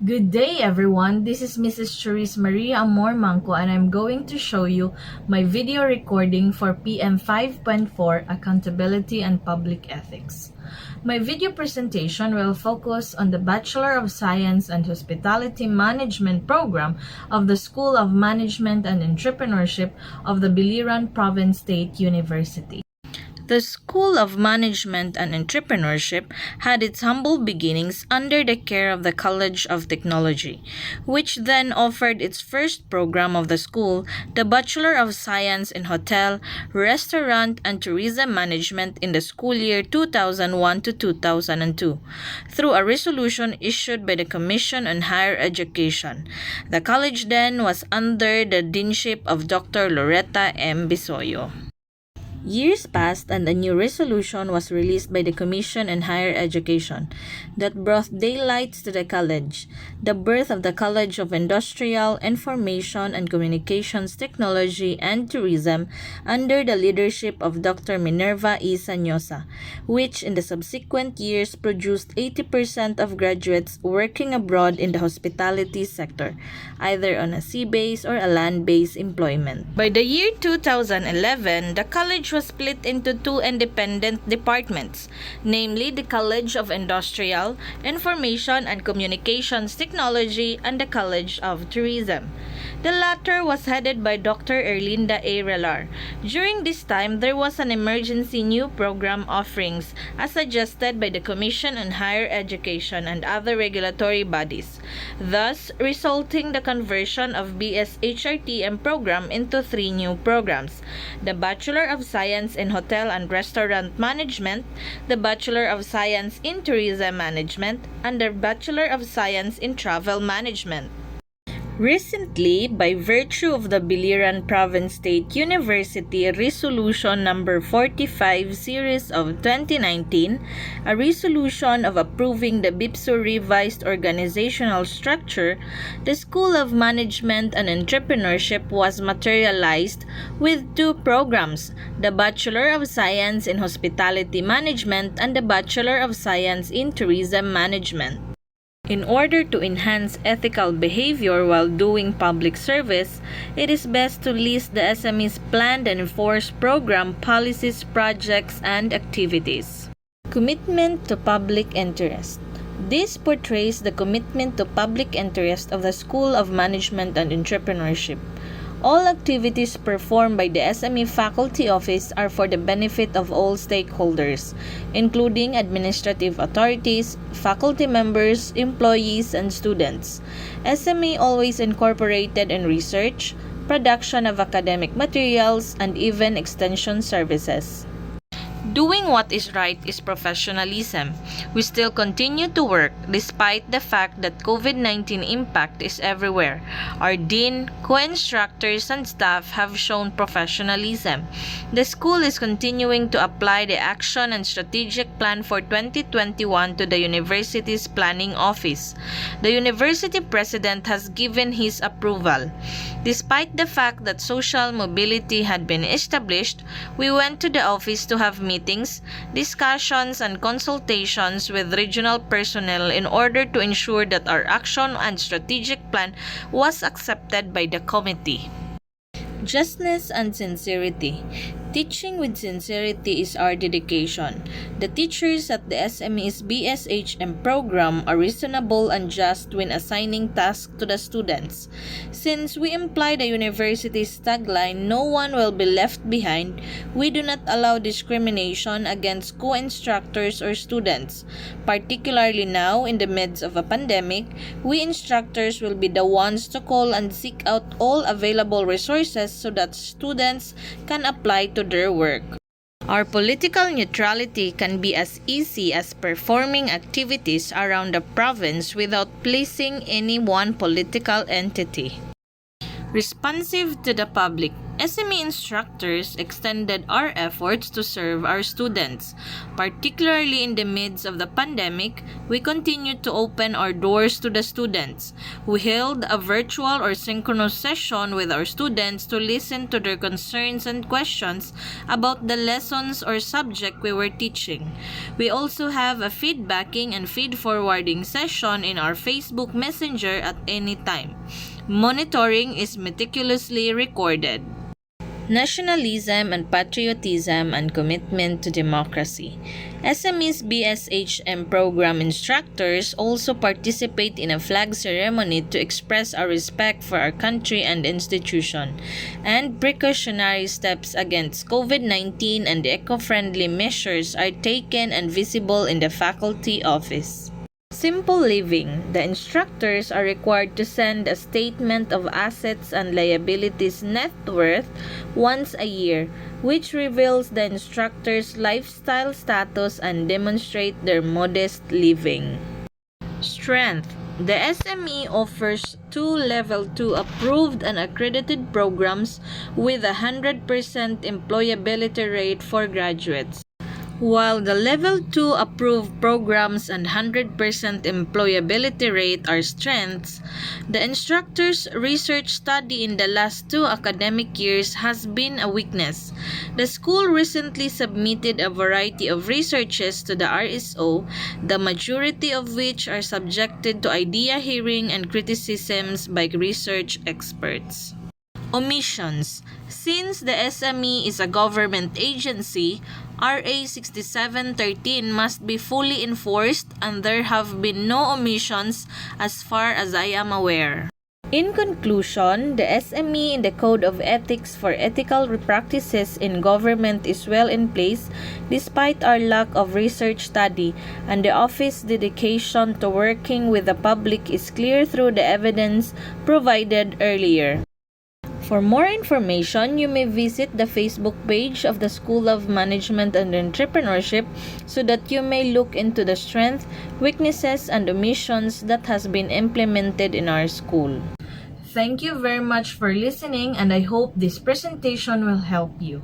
Good day everyone, this is Mrs. Cherise Maria Amor Manco and I'm going to show you my video recording for PM 5.4 Accountability and Public Ethics. My video presentation will focus on the Bachelor of Science and Hospitality Management program of the School of Management and Entrepreneurship of the Biliran Province State University. The School of Management and Entrepreneurship had its humble beginnings under the care of the College of Technology, which then offered its first program of the school, the Bachelor of Science in Hotel, Restaurant, and Tourism Management in the school year 2001 to 2002, through a resolution issued by the Commission on Higher Education. The college then was under the deanship of Dr. Loretta M. Bisoyo. Years passed and a new resolution was released by the Commission on Higher Education that brought daylight to the college, the birth of the College of Industrial, Information and Communications Technology and Tourism under the leadership of Dr. Minerva E. Sanyosa, which in the subsequent years produced 80% of graduates working abroad in the hospitality sector, either on a sea-based or a land-based employment. By the year 2011, the college was split into two independent departments, namely the College of Industrial, Information and Communications Technology and the College of Tourism. The latter was headed by Dr. Erlinda A. Relar. During this time, there was an emergency new program offerings as suggested by the Commission on Higher Education and other regulatory bodies, thus resulting the conversion of BSHRTM program into three new programs: the Bachelor of Science in Hotel and Restaurant Management, the Bachelor of Science in Tourism Management, and the Bachelor of Science in Travel Management. Recently, by virtue of the Biliran Province State University Resolution Number 45 Series of 2019, a resolution of approving the BIPSO revised organizational structure, the School of Management and Entrepreneurship was materialized with two programs, the Bachelor of Science in Hospitality Management and the Bachelor of Science in Tourism Management. In order to enhance ethical behavior while doing public service, it is best to list the SME's planned and enforced program, policies, projects, and activities. Commitment to public interest. This portrays the commitment to public interest of the School of Management and Entrepreneurship. All activities performed by the SME Faculty Office are for the benefit of all stakeholders, including administrative authorities, faculty members, employees, and students. SME always incorporated in research, production of academic materials, and even extension services. Doing what is right is professionalism. We still continue to work despite the fact that COVID-19 impact is everywhere. Our dean, co-instructors, and staff have shown professionalism. The school is continuing to apply the action and strategic plan for 2021 to the university's planning office. The university president has given his approval. Despite the fact that social mobility had been established, we went to the office to have meetings, discussions, and consultations with regional personnel in order to ensure that our action and strategic plan was accepted by the committee. Justness and sincerity. Teaching with sincerity is our dedication. The teachers at the SME's BSHM program are reasonable and just when assigning tasks to the students. Since we imply the university's tagline, "No one will be left behind," we do not allow discrimination against co-instructors or students. Particularly now, in the midst of a pandemic, we instructors will be the ones to call and seek out all available resources so that students can apply to their work. Our political neutrality can be as easy as performing activities around the province without pleasing any one political entity. Responsive to the public. SME instructors extended our efforts to serve our students. Particularly in the midst of the pandemic, we continued to open our doors to the students. We held a virtual or synchronous session with our students to listen to their concerns and questions about the lessons or subject we were teaching. We also have a feedbacking and feed-forwarding session in our Facebook Messenger at any time. Monitoring is meticulously recorded. Nationalism and patriotism and commitment to democracy. SME's BSHM program instructors also participate in a flag ceremony to express our respect for our country and institution, and precautionary steps against COVID-19 and eco-friendly measures are taken and visible in the faculty office. Simple living. The instructors are required to send a statement of assets and liabilities net worth once a year, which reveals the instructor's lifestyle status and demonstrate their modest living. Strength. The SME offers 2 Level 2 approved and accredited programs with a 100% employability rate for graduates. While the Level 2 approved programs and 100% employability rate are strengths, the instructor's research study in the last 2 academic years has been a weakness. The school recently submitted a variety of researches to the RSO, the majority of which are subjected to idea hearing and criticisms by research experts. Omissions. Since the SME is a government agency, RA 6713 must be fully enforced and there have been no omissions as far as I am aware. In conclusion, the SME in the Code of Ethics for Ethical Practices in Government is well in place despite our lack of research study, and the office's dedication to working with the public is clear through the evidence provided earlier. For more information, you may visit the Facebook page of the School of Management and Entrepreneurship so that you may look into the strengths, weaknesses, and omissions that has been implemented in our school. Thank you very much for listening, and I hope this presentation will help you.